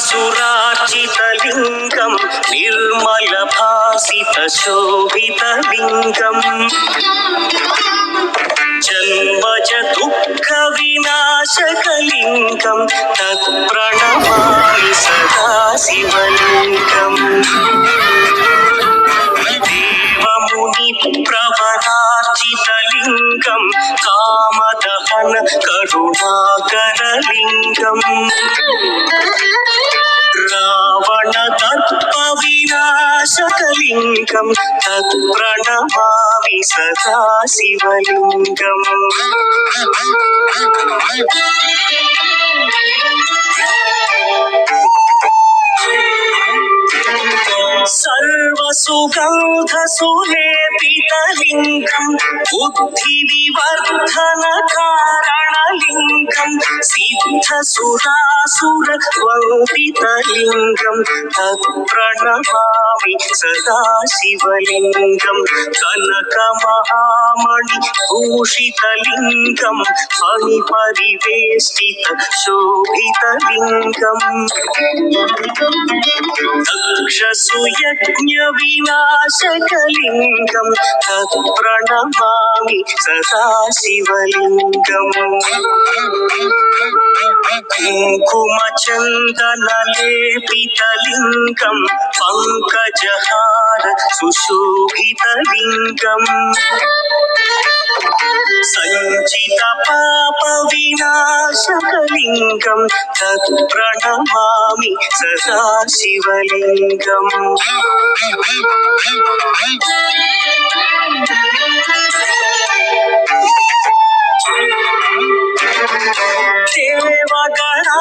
सुरार्चितलिङ्गं निर्मलभासितशोभितलिङ्गम् जन्मज दुःखविनाशकलिङ्गं तत्प्रणमामि सदा शिवलिङ्गम् देवमुनिप्रवरार्चितलिङ्गं कामदहन करुणाकरलिङ्गम् रावणदर्पविनाशकलिङ्गं तत्प्रणमामि सदा शिवलिङ्गम् सर्वसुगन्धसुलेपितलिङ्गं बुद्धिविवर्धनकारणलिङ्गं सिद्धसुरासुरवन्दितलिङ्गं तत्प्रणमामि सदा शिवलिङ्गं कनकमहामणिभूषितलिङ्गं फणिपरिवेष्टितशोभितलिङ्गम् दक्षसुयज्ञविनाशकलिङ्गं तत्प्रणमामि सदा शिवलिङ्गम् कुङ्कुमचन्दनलेपितलिङ्गं पङ्कजहार सुशोभितलिङ्गम् सञ्चितपापविनाशकलिङ्गं तत्प्रणमामि सदा शिवलिङ्गम् देवगणा